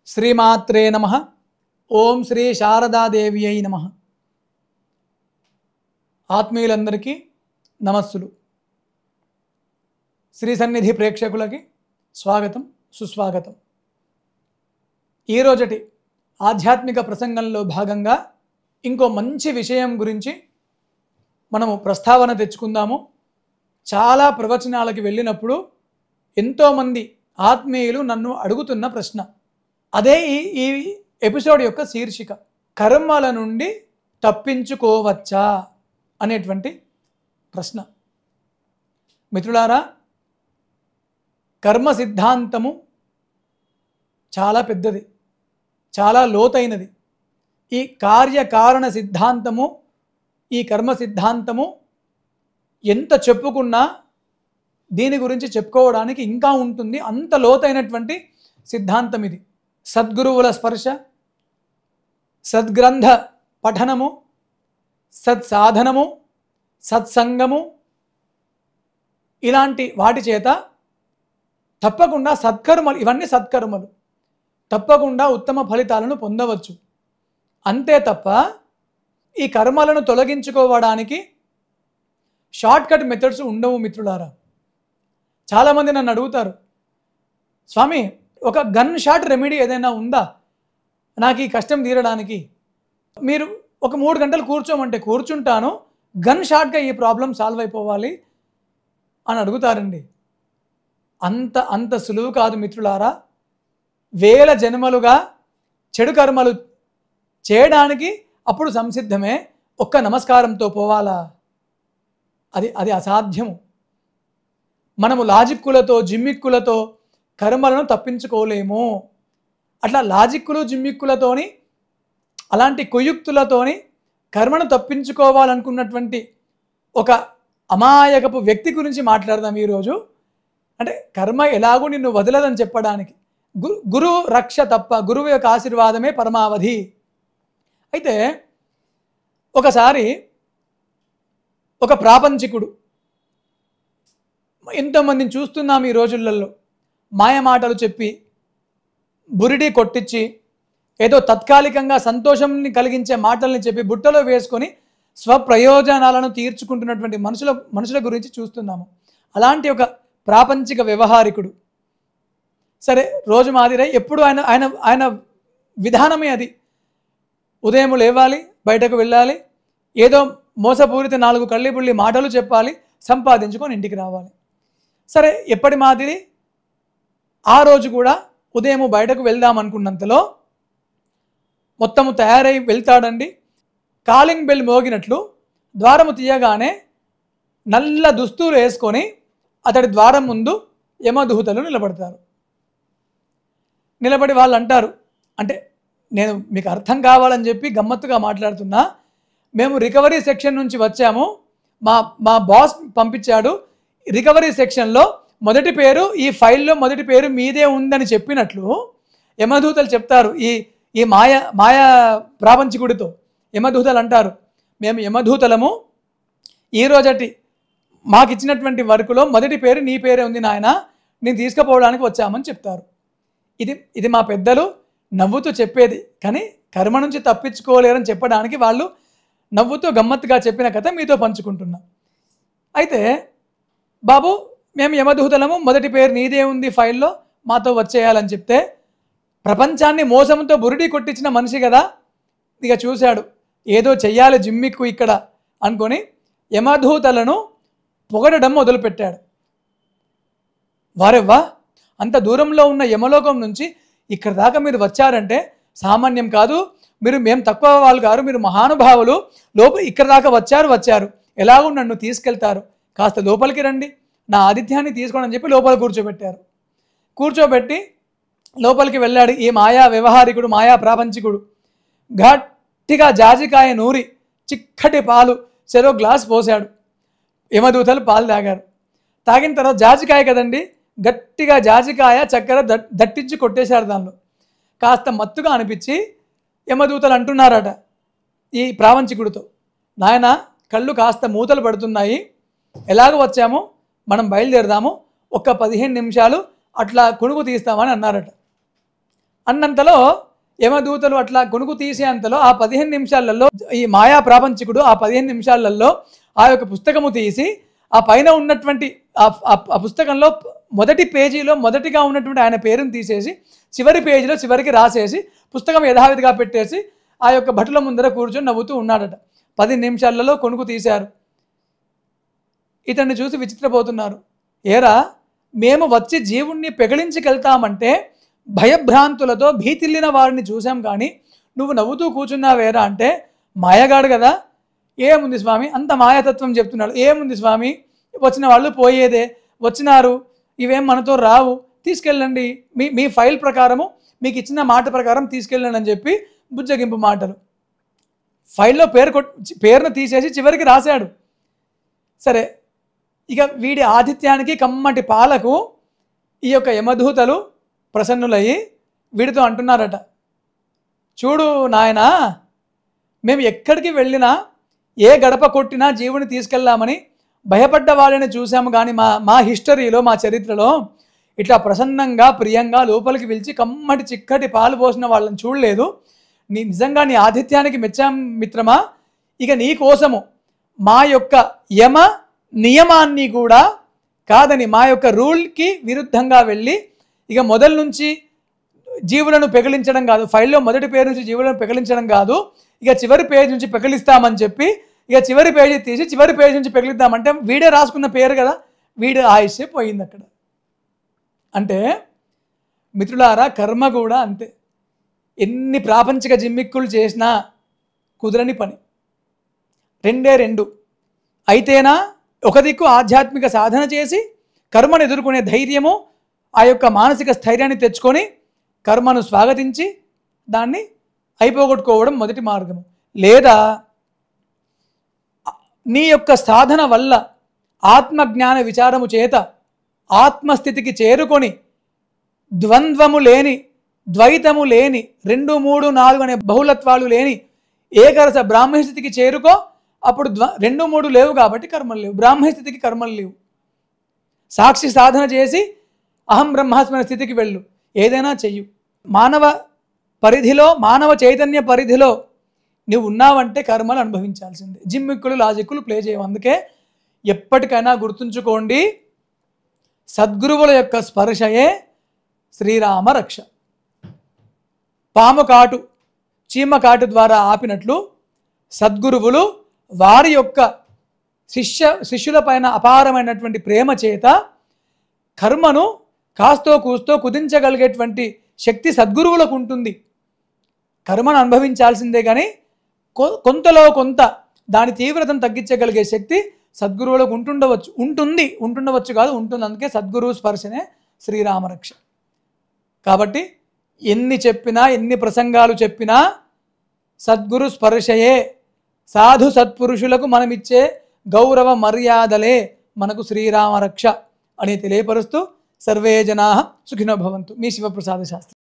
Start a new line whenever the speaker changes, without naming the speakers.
శ్రీమాత్రే నమః. ఓం శ్రీ శారదాదేవ్యై నమః. ఆత్మీయులందరికీ నమస్సులు. శ్రీ సన్నిధి ప్రేక్షకులకి స్వాగతం, సుస్వాగతం. ఈరోజటి ఆధ్యాత్మిక ప్రసంగంలో భాగంగా ఇంకో మంచి విషయం గురించి మనము ప్రస్తావన తెచ్చుకుందాము. చాలా ప్రవచనాలకి వెళ్ళినప్పుడు ఎంతోమంది ఆత్మీయులు నన్ను అడుగుతున్న ప్రశ్న, అదే ఈ ఎపిసోడ్ యొక్క శీర్షిక, కర్మల నుండి తప్పించుకోవచ్చా అనేటువంటి ప్రశ్న. మిత్రులారా, కర్మ సిద్ధాంతము చాలా పెద్దది, చాలా లోతైనది. ఈ కార్యకారణ సిద్ధాంతము, ఈ కర్మ సిద్ధాంతము ఎంత చెప్పుకున్నా దీని గురించి చెప్పుకోవడానికి ఇంకా ఉంటుంది. అంత లోతైనటువంటి సిద్ధాంతం ఇది. సద్గురువుల స్పర్శ, సద్గ్రంథ పఠనము, సత్సాధనము, సత్సంగము, ఇలాంటి వాటి చేత తప్పకుండా సత్కర్మలు, ఇవన్నీ సత్కర్మలు, తప్పకుండా ఉత్తమ ఫలితాలను పొందవచ్చు. అంతే తప్ప ఈ కర్మలను తొలగించుకోవడానికి షార్ట్కట్ మెథడ్స్ ఉండవు మిత్రులారా. చాలామంది నన్ను అడుగుతారు, స్వామి ఒక గన్ షాట్ రెమెడీ ఏదైనా ఉందా నాకు ఈ కష్టం తీరడానికి? మీరు ఒక 3 గంటలు కూర్చోమంటే కూర్చుంటాను, గన్ షాట్గా ఈ ప్రాబ్లం సాల్వ్ అయిపోవాలి అని అడుగుతారండి. అంత సులువు కాదు మిత్రులారా. వేల జన్మలుగా చెడు కర్మలు చేయడానికి అప్పుడు సంసిద్ధమే, ఒక్క నమస్కారంతో పోవాలా? అది అసాధ్యము. మనము లాజిక్కులతో, జిమ్మిక్కులతో కర్మలను తప్పించుకోలేము. అట్లా లాజిక్కులు, జిమ్మిక్కులతోని, అలాంటి కుయుక్తులతోని కర్మను తప్పించుకోవాలనుకున్నటువంటి ఒక అమాయకపు వ్యక్తి గురించి మాట్లాడదాం ఈరోజు. అంటే కర్మ ఎలాగూ నిన్ను వదలదని చెప్పడానికి. గురువు రక్ష తప్ప, గురువు యొక్క ఆశీర్వాదమే పరమావధి. అయితే ఒకసారి ఒక ప్రాపంచికుడు, ఎంతోమందిని చూస్తున్నాం ఈ రోజులలో, మాయమాటలు చెప్పి, బురిడి కొట్టించి, ఏదో తాత్కాలికంగా సంతోషంని కలిగించే మాటల్ని చెప్పి బుట్టలో వేసుకొని స్వప్రయోజనాలను తీర్చుకుంటున్నటువంటి మనుషుల గురించి చూస్తున్నాము. అలాంటి ఒక ప్రాపంచిక వ్యవహారికుడు. సరే, రోజు మాదిరే ఎప్పుడు ఆయన విధానమే అది. ఉదయం లేవాలి, బయటకు వెళ్ళాలి, ఏదో మోసపూరిత 4 కళ్ళిబుల్లి మాటలు చెప్పాలి, సంపాదించుకొని ఇంటికి రావాలి. సరే, ఎప్పటి మాదిరి ఆ రోజు కూడా ఉదయం బయటకు వెళ్దాం అనుకున్నంతలో మొత్తము తయారై వెళ్తాడండి. కాలింగ్ బెల్ మోగినట్లు ద్వారము తీయగానే నల్ల దుస్తులు వేసుకొని అతడి ద్వారం ముందు యమదూతలు నిలబడతారు. నిలబడి వాళ్ళు అంటారు, అంటే నేను మీకు అర్థం కావాలని చెప్పి గమ్మత్తుగా మాట్లాడుతున్నా, మేము రికవరీ సెక్షన్ నుంచి వచ్చాము, మా బాస్ పంపించాడు, రికవరీ సెక్షన్లో మొదటి పేరు, ఈ ఫైల్లో మొదటి పేరు మీదే ఉందని చెప్పినట్లు యమదూతలు చెప్తారు. ఈ మాయ ప్రాపంచికుడితో యమదూతలు అంటారు, మేము యమదూతలము, ఈరోజటి మాకు ఇచ్చినటువంటి వర్కులో మొదటి పేరు నీ పేరే ఉంది నాయన, నేను తీసుకుపోవడానికి వచ్చామని చెప్తారు. ఇది మా పెద్దలు నవ్వుతూ చెప్పేది, కానీ కర్మ నుంచి తప్పించుకోలేరని చెప్పడానికి వాళ్ళు నవ్వుతూ గమ్మత్తుగా చెప్పిన కథ మీతో పంచుకుంటున్నాం. అయితే బాబు, మేము యమదూతలము, మొదటి పేరు నీదే ఉంది ఫైల్లో, మాతో వచ్చేయాలని చెప్తే, ప్రపంచాన్ని మోసంతో బురిడి కొట్టించిన మనిషి కదా, ఇక చూశాడు ఏదో చెయ్యాలి జిమ్మిక్కు ఇక్కడ అనుకొని యమదూతలను పొగడడం మొదలుపెట్టాడు. వారెవ్వా, అంత దూరంలో ఉన్న యమలోకం నుంచి ఇక్కడ దాకా మీరు వచ్చారంటే సామాన్యం కాదు, మేము తక్కువ వాళ్ళు కాదు, మీరు మహానుభావులు, ఇక్కడ దాకా వచ్చారు, ఎలాగో నన్ను తీసుకెళ్తారు, కాస్త లోపలికి రండి, నా ఆతిథ్యాన్ని తీసుకోండి అని చెప్పి లోపల కూర్చోబెట్టారు. కూర్చోబెట్టి లోపలికి వెళ్ళాడు ఈ మాయా వ్యవహారికుడు, మాయా ప్రాపంచికుడు. గట్టిగా జాజికాయ నూరి చిక్కటి పాలు చెరో గ్లాస్ పోసాడు. యమదూతలు పాలు తాగారు. తాగిన తర్వాత జాజికాయ కదండి, గట్టిగా జాజికాయ చక్కెర దట్టించి కొట్టేశారు. దానిలో కాస్త మత్తుగా అనిపించి యమదూతలు అంటున్నారట ఈ ప్రాపంచికుడితో, నాయన కళ్ళు కాస్త మూతలు పడుతున్నాయి, ఎలాగో వచ్చాము, మనం బయలుదేరదాము, ఒక్క 15 నిమిషాలు అట్లా కొనుగు తీస్తామని అన్నారట. అన్నంతలో యమదూతలు అట్లా గొనుగు తీసే అంతలో ఆ 15 నిమిషాలలో ఈ మాయా ప్రాపంచికుడు ఆ 15 నిమిషాలలో ఆ యొక్క పుస్తకము తీసి ఆ పైన ఉన్నటువంటి ఆ పుస్తకంలో మొదటి పేజీలో మొదటిగా ఉన్నటువంటి ఆయన పేరును తీసేసి చివరి పేజీలో చివరికి రాసేసి పుస్తకం యథావిధిగా పెట్టేసి ఆ యొక్క భటుల ముందర కూర్చొని నవ్వుతూ ఉన్నాడట. 10 నిమిషాలలో కొనుక్కు తీశారు. ఇతన్ని చూసి విచిత్రపోతున్నారు. ఏరా, మేము వచ్చి జీవుణ్ణి పెగిలించుకెళ్తామంటే భయభ్రాంతులతో భీతిల్లిన వారిని చూసాం, కానీ నువ్వు నవ్వుతూ కూర్చున్నావేరా అంటే, మాయగాడు కదా, ఏముంది స్వామి, అంత మాయాతత్వం చెప్తున్నాడు. ఏముంది స్వామి, వచ్చిన వాళ్ళు పోయేదే, వచ్చినారు, ఇవేం మనతో రావు, తీసుకెళ్ళండి, మీ ఫైల్ ప్రకారము మీకు ఇచ్చిన మాట ప్రకారం తీసుకెళ్ళండి అని చెప్పి బుజ్జగింపు మాటలు. ఫైల్లో పేరును తీసేసి చివరికి రాశాడు. సరే, ఇక వీడి ఆతిథ్యానికి కమ్మటి పాలకు ఈ యొక్క యమదూతలు ప్రసన్నులయ్యి వీడితో అంటున్నారట, చూడు నాయనా, మేము ఎక్కడికి వెళ్ళినా ఏ గడప కొట్టినా జీవుని తీసుకెళ్లామని భయపడ్డ వాళ్ళని చూసాము, కానీ మా హిస్టరీలో, మా చరిత్రలో ఇట్లా ప్రసన్నంగా ప్రియంగా లోపలికి పిలిచి కమ్మటి చిక్కటి పాలు పోసిన వాళ్ళని చూడలేదు. నిజంగా నీ ఆతిథ్యానికి మెచ్చాం మిత్రమా. ఇక నీ కోసము మా యొక్క యమ నియమాన్ని కూడా కాదని, మా యొక్క రూల్కి విరుద్ధంగా వెళ్ళి ఇక మొదల నుంచి జీవులను పెకిలించడం కాదు, ఫైల్లో మొదటి పేరు నుంచి జీవులను పెకిలించడం కాదు, ఇక చివరి పేజీ నుంచి పెకిలిస్తామని చెప్పి ఇక చివరి పేజీ తీసి చివరి పేజీ నుంచి పెకిలిద్దామంటే వీడే రాసుకున్న పేరు కదా, వీడి ఆయుష్యే పోయింది అక్కడ. అంటే మిత్రులారా, కర్మ కూడా అంతే. ఎన్ని ప్రాపంచిక జిమ్మిక్కులు చేసినా కుదరని పని. రెండే రెండు. అయితేనా ఒక దిక్కు ఆధ్యాత్మిక సాధన చేసి కర్మను ఎదుర్కొనే ధైర్యము, ఆ యొక్క మానసిక స్థైర్యాన్ని తెచ్చుకొని కర్మను స్వాగతించి దాన్ని అయిపోగొట్టుకోవడం మొదటి మార్గము. లేదా నీ యొక్క సాధన వల్ల ఆత్మజ్ఞాన విచారము చేత ఆత్మస్థితికి చేరుకొని ద్వంద్వము లేని, ద్వైతము లేని, 2, 3, 4 అనే బహుళత్వాలు లేని ఏకరస బ్రాహ్మణ స్థితికి చేరుకో. అప్పుడు 2, 3 లేవు కాబట్టి కర్మలు లేవు, బ్రాహ్మణ స్థితికి కర్మలు లేవు. సాక్షి సాధన చేసి అహం బ్రహ్మాస్మి అనే స్థితికి వెళ్ళు, ఏదైనా చెయ్యు. మానవ పరిధిలో, మానవ చైతన్య పరిధిలో నువ్వు ఉన్నావంటే కర్మలు అనుభవించాల్సిందే. జిమ్మిక్కులు లాజిక్కులు ప్లే చేయవు. అందుకే ఎప్పటికైనా గుర్తుంచుకోండి, సద్గురువుల యొక్క స్పర్శయే శ్రీరామ రక్ష. పాము కాటు, చీమ కాటు ద్వారా ఆపినట్లు సద్గురువులు వారి యొక్క శిష్యుల పైన అపారమైనటువంటి ప్రేమ చేత కర్మను కాస్తో కూస్తో కుదించగలిగేటువంటి శక్తి సద్గురువులకు ఉంటుంది. కర్మను అనుభవించాల్సిందే, కానీ కొంతలో కొంత దాని తీవ్రతను తగ్గించగలిగే శక్తి సద్గురువులకు ఉంటుండవచ్చు కాదు, ఉంటుంది. అందుకే సద్గురువు స్పర్శనే శ్రీరామరక్ష. కాబట్టి ఎన్ని చెప్పినా, ఎన్ని ప్రసంగాలు చెప్పినా సద్గురు స్పర్శయే, సాధు సత్పురుషులకు మనమిచ్చే గౌరవ మర్యాదలే మనకు శ్రీరామరక్ష అని తెలియపరుస్తూ సర్వే జనాః సుఖినో భవంతు. మీ శివప్రసాద శాస్త్రి.